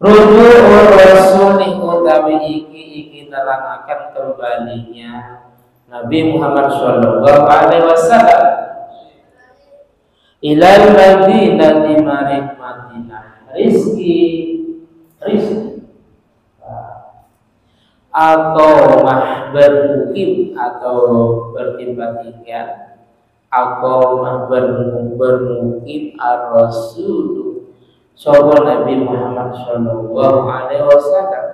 Ruju'ur rasul utawi iki nerangaken kembalinya Nabi Muhammad sallallahu alaihi wasallam ilal Madinah di Madinah rizki atau bermukim atau bertimbangan tinggal atau bermukim ar-rasul sapa Nabi Muhammad sallallahu alaihi wasallam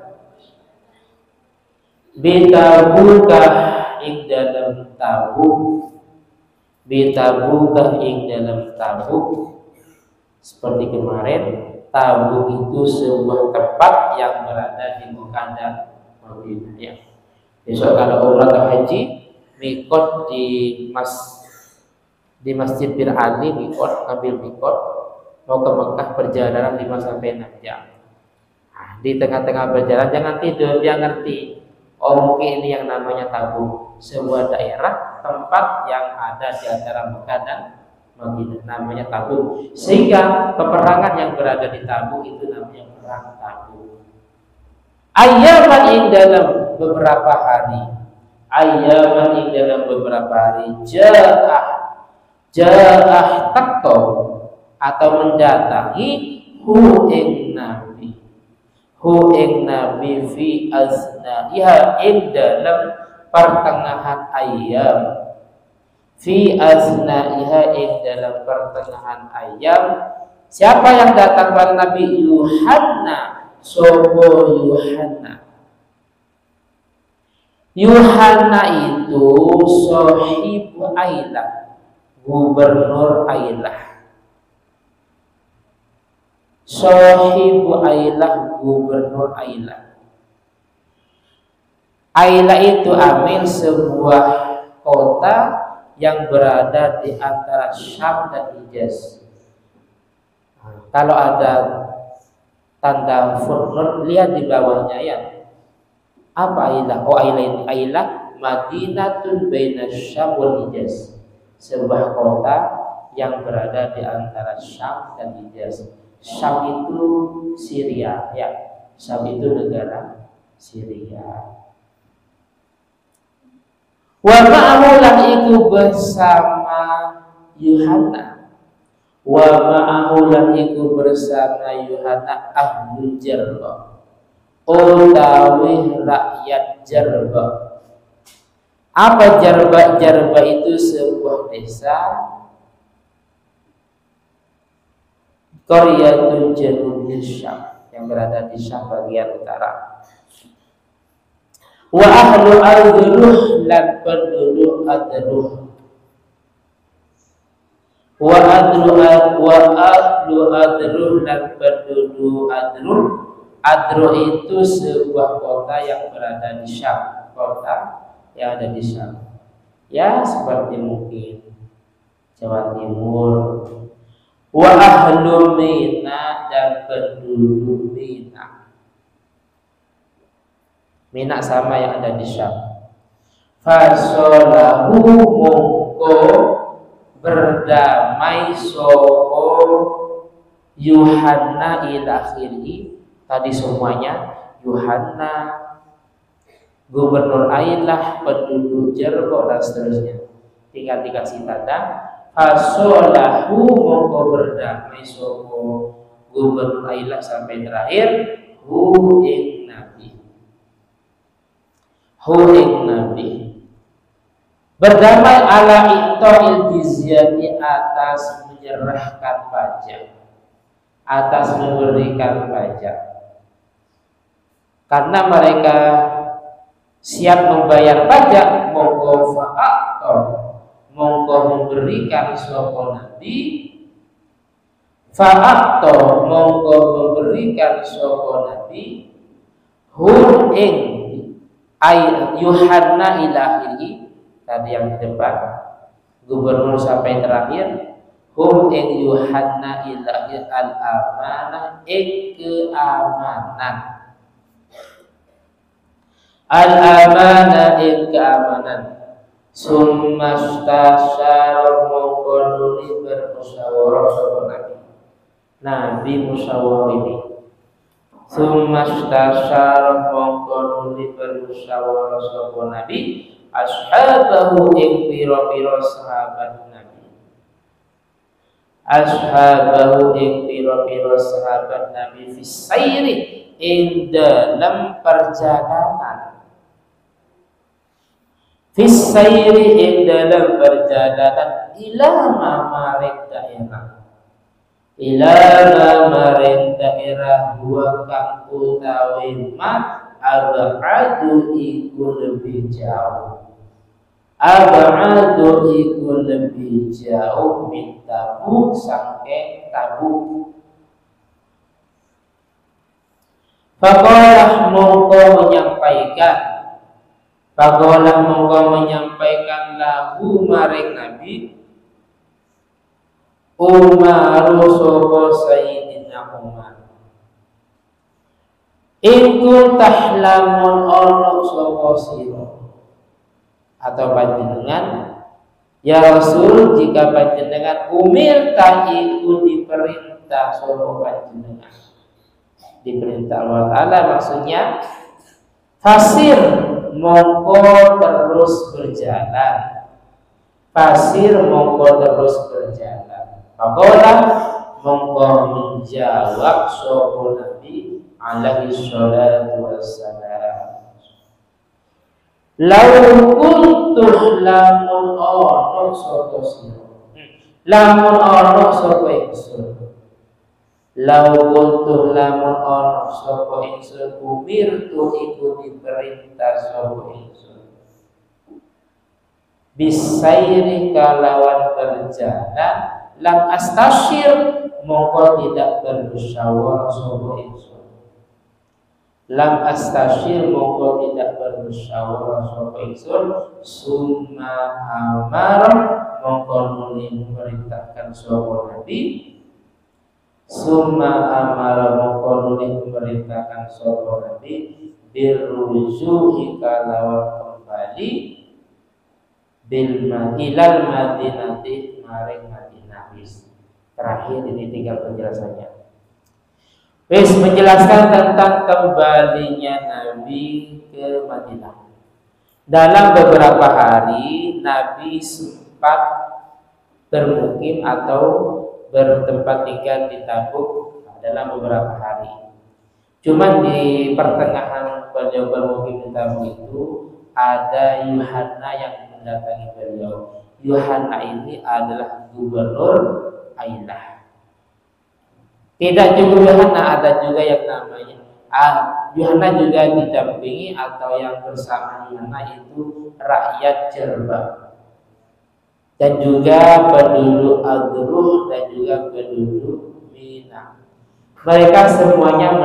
bitabukah ing dalam tabuk bitabukah ing dalam tabuk seperti kemarin. Tabuk itu sebuah tempat yang berada di Mekah dan Madinah ya. Besok kalau umrah atau haji mikot di Masjid Bir Ali mikot, ngambil mikot mau ke Mekah perjalanan 5 sampai 6 jam. Nah, di tengah-tengah perjalanan jangan tidur, dia ngerti. Oh mungkin ini yang namanya Tabuk, sebuah daerah tempat yang ada di antara Mekah dan Madinah, namanya Tabuk. Sehingga peperangan yang berada di Tabuk itu namanya perang Tabuk. Ayaman ing dalam beberapa hari, ayaman ing dalam beberapa hari, ja'ah takto atau mendatangi hu ing nabi fi aznaiha ing dalam pertengahan ayam fi aznaiha ing dalam pertengahan ayam. Siapa yang datang pada Nabi? Yuhanna sopo Yuhanna itu sahibu Ailah, gubernur Ailah. Sahibu Ailah, gubernur Ailah. Ailah itu Amin, sebuah kota yang berada di antara Syam dan Hijaz. Kalau ada tanda footnote, lihat di bawahnya ya. Apa Ailah? Oh Ailah ini Ailah Madinatun baina Syam wal Hijaz. Sebuah kota yang berada di antara Syam dan Hijaz. Syam itu Syria ya. Syam itu negara Syria. Wa ma'ahulan iku bersama Yuhanna. Wa ma'ahulan iku bersama Yuhanna ahlul Jarrah, utawi rakyat Jarrah. Apa Jarrah? Jarrah itu sebuah desa Qaryatun Janubiyah Syam yang berada di Syam bagian utara. Wa ahlu adruh lan penduduk adruh. Wa ahlu adruh lan penduduk adruh. Adruh itu sebuah kota yang berada di Syam, kota yang ada di Syam. Ya seperti mungkin Jawa Timur. Wa ahlu Mina dan penduduk Mina. Mina sama yang ada di Syam. Fasolahu mongko berdamai sopo Yuhanna ila akhiri. Tadi semuanya Yuhanna, gubernur Ailah, penduduk Jarrah dan seterusnya. Tinggal dikasih tanda. Fasolahu mongko berdamai sopo gubernur Ailah sampai terakhir hu ing nabi berdamai ala iqta'il jizyati atas menyerahkan pajak, atas memberikan pajak, karena mereka siap membayar pajak. Monggo fa'ato monggo memberikan sapa nabi, fa'ato monggo memberikan sapa nabi hum ing Yuhanna ilahi, tadi yang di depan gubernur sampai terakhir hum ing Yuhanna ilahi al-amanah ing keamanan, al-amanah ing keamanan. Summa stasyara mongko nuli bermusyawarah sapa nabi musyawarah ini Sumastasyara mongko nuli bermusyawarah sapa Nabi ashabahu ing pira-pira sahabat Nabi. Ashabahu ing pira-pira sahabat Nabi fi sayri ing dalam perjalanan. Fi sayri ing dalam perjalanan ila maring daerah. Ila maring daerah huwa kang utawi ma abadu iku lebih jauh. Abadu iku lebih jauh min Tabuk sangke Tabuk. Faqalah mongko menyampaikan lahu maring Nabi Umaru sopo Sayyidina Umar. Iku tahlamun ono sopo siro atau panjenengan ya Rasul, jika panjenengan umir iku diperintah sopo panjenengan, diperintah Allah Ta'ala, maksudnya fasir mongko terus berjalan, fasir mongko terus berjalan. Faqala mongko menjawab sapa Nabi alaihi salatu wassalam, lamun kuntu lamun ono sapa sira, lamun ono sapa ingsun, lamun kuntu lamun ono sapa ingsun umirtu iku diperintah sapa ingsun bisairi kalawan berjalan lam astasyir mongko tidak bermusyawarah sapa ingsun, lam astasyir mongko tidak bermusyawarah sapa ingsun summa amar mongko nuli memerintahkan sapa Nabi, summa amar mongko nuli memerintahkan sapa Nabi birrujuhi kalawan kembali bil ilal madinati maring Madinah. Terakhir ini tinggal penjelasannya. Menjelaskan tentang kembalinya Nabi ke Madinah. Dalam beberapa hari Nabi sempat bermukim atau bertempat tinggal di Tabuk dalam beberapa hari. Cuman di pertengahan beliau bermukim di Tabuk itu ada Yuhanna yang mendatangi beliau. Yuhanna ini adalah gubernur Ailah. Tidak cukup Yuhanna, ada juga yang namanya Yuhanna juga didampingi atau yang bersama Yuhanna itu rakyat Jerba dan juga penduduk Adruh dan juga penduduk Mina. Mereka semuanya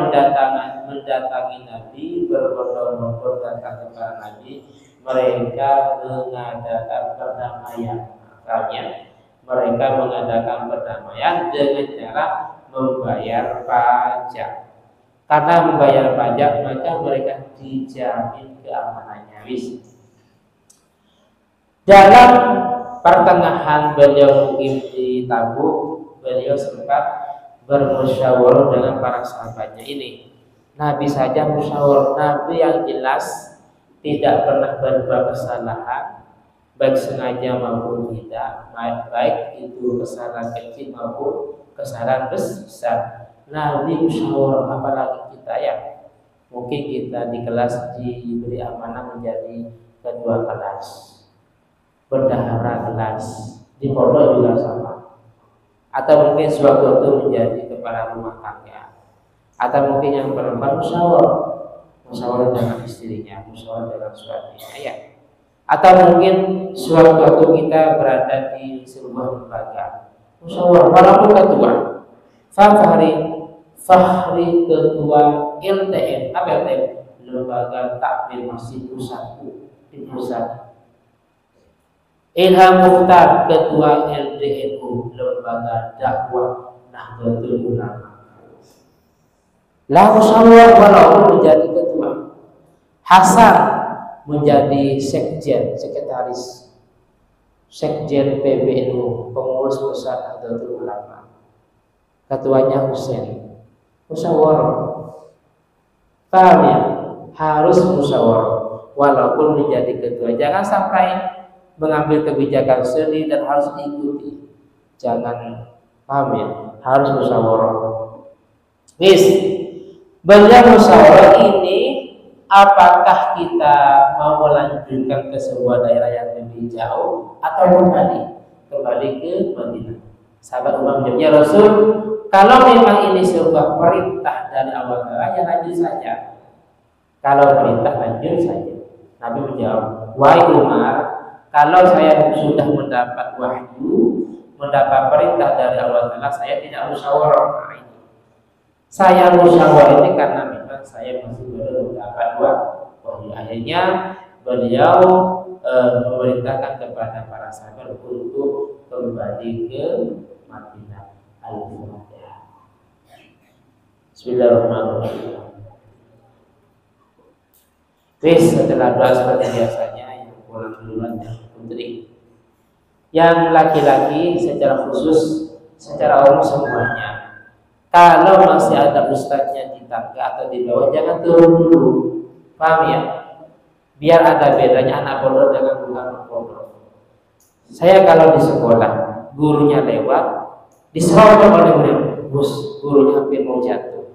mendatangi Nabi, berbondong-bondong datang kepada Nabi. Mereka mengadakan perdamaian. Makanya mereka mengadakan perdamaian dengan cara membayar pajak. Karena membayar pajak maka mereka dijamin keamanannya. Dalam pertengahan beliau mukim di Tabuk, beliau sempat bermusyawarah dengan para sahabatnya ini. Nabi saja musyawarah, Nabi yang jelas tidak pernah berbuat kesalahan, baik sengaja maupun tidak, baik itu kesalahan kecil maupun kesalahan besar. Nabi musyawarah, apalagi kita ya. Mungkin kita di kelas diberi amanah menjadi ketua kelas, bendahara kelas, di pondok juga sama. Atau mungkin sewaktu itu menjadi kepala rumah tangga. Atau mungkin yang perempuan musyawarah dengan istrinya, musyawarah dengan suaminya ya. Atau mungkin sewaktu kita berada di sebuah lembaga, musyawarah walaupun ketua, Fahri ketua LTM, apa LTM? Lembaga Takmir Masjid Pusat di pusat. Ilham Mukhtar ketua LDNU, lembaga dakwah Nahdlatul Ulama. Lah musyawarah walaupun menjadi ketua. Hasan menjadi sekjen, sekretaris sekjen PBNU, pengurus besar Nahdlatul Ulama. Ketuanya Husain. Musyawarah. Paham ya? Harus musyawarah walaupun menjadi ketua. Jangan sampai mengambil kebijakan sendiri dan harus diikuti. Jangan, paham ya? Harus musyawarah. Wis, belajar musyawarah ini, apakah kita mau melanjutkan ke sebuah daerah yang lebih jauh atau kembali ke Madinah? Sahabat Umar menjawab, ya Rasul, kalau memang ini sebuah perintah dari Allah Ta'ala, ya lanjut saja. Kalau perintah lanjut saja. Nabi menjawab, wahai Umar, kalau saya sudah mendapat wahyu, mendapat perintah dari Allah Ta'ala, saya tidak musyawarah. Saya musyawarah ini karena memang saya masih belum mendapat wahyu. Akhirnya beliau memerintahkan kepada para sahabat untuk kembali ke Madinah. Al-Fatihah. Bismillahirrahmanirrahim. Setelah doa seperti biasanya, yang pulang duluan yang putri, yang laki-laki secara khusus, secara umum semuanya. Kalau masih ada ustadznya di tangga atau di bawah, jangan turun dulu. Paham ya? Biar ada bedanya anak pondok dengan bukan pondok. Saya kalau di sekolah, gurunya lewat, diserobot oleh murid, gurunya hampir mau jatuh.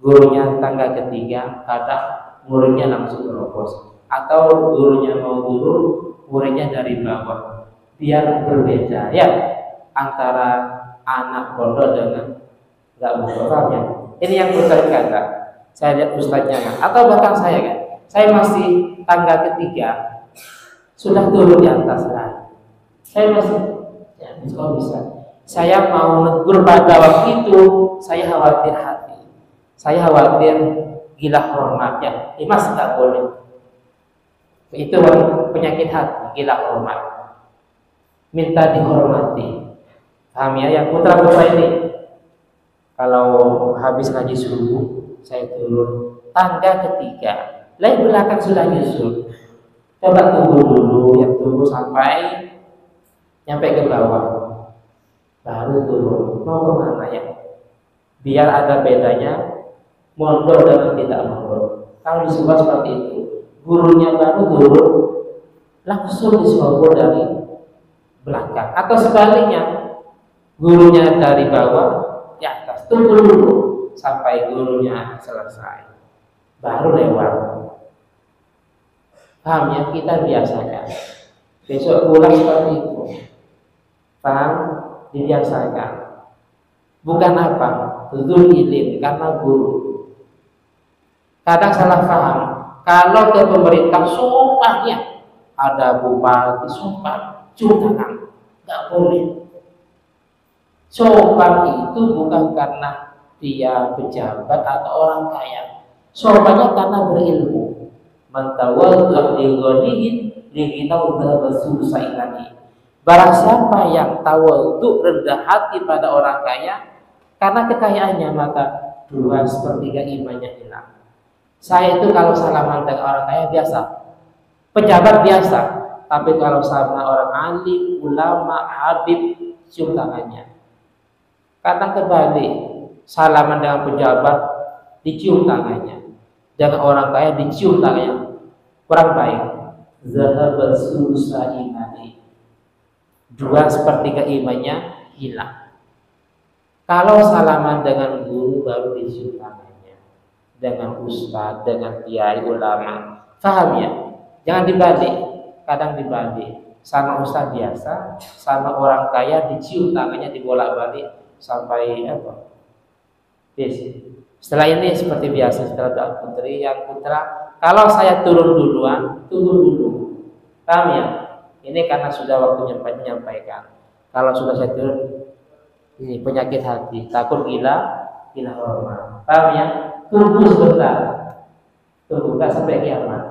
Gurunya tangga ketiga, kadang muridnya langsung terobos. Atau gurunya mau turun, muridnya dari bawah. Biar berbeda ya antara anak pondok dengan nggak paham ya. Ini yang berkata, saya lihat ustadznya kan, atau bahkan saya kan, saya masih tangga ketiga, sudah turun di atas lah. Saya masih, ya kalau bisa, saya mau negur pada waktu itu, saya khawatir hati, saya khawatir gila hormat ya. Mas nggak boleh. Itu penyakit hati, gila hormat. Minta dihormati. Paham ya? Yang putra-putra ini, kalau habis ngaji subuh, saya turun tangga ketiga, lain belakang sudah nyusul. Coba tunggu dulu, yang tunggu sampai nyampe ke bawah, baru turun. Mau kemana ya? Biar ada bedanya, mondok dan tidak mondok. Kalau di sekolah seperti itu, gurunya baru turun, langsung diserobot dari belakang. Atau sebaliknya, gurunya dari bawah di atas, tunggu dulu sampai gurunya selesai, baru lewat. Paham ya? Kita biasakan. Besok pulang seperti itu. Paham? Dibiasakan. Bukan apa? Betul ilim karena guru. Kadang salah paham. Kalau ke pemerintah sumpahnya ada bupati sumpah tangan, nggak boleh. Sopan itu bukan karena dia pejabat atau orang kaya. Sopannya karena berilmu. Mantawal digonihin dihinau bersusa ilani. Barang siapa yang tawadhu rendah hati pada orang kaya karena kekayaannya, maka 2/3 imannya hilang. Saya itu kalau salaman dengan orang kaya biasa, pejabat biasa, tapi kalau sama orang alim, ulama, habib, cium tangannya. Kadang kebalik, salaman dengan pejabat dicium tangannya, dengan orang kaya dicium tangannya. Kurang baik. Zahabat susa imani, 2/3 imannya hilang. Kalau salaman dengan guru baru dicium tangannya, dengan ustadz, dengan kiai ulama. Paham ya? Jangan dibalik. Kadang dibalik. Sama ustadz biasa, sama orang kaya dicium tangannya, dibolak-balik sampai apa? Yes. Setelah ini seperti biasa, setelah doa putri, yang putra, kalau saya turun duluan, tunggu dulu. Paham ya? Ini karena sudah waktunya menyampaikan. Kalau sudah saya turun, ini penyakit hati, takut gila hormat. Paham ya? Tunggu sebentar. Tunggu, nggak sampai kiamat.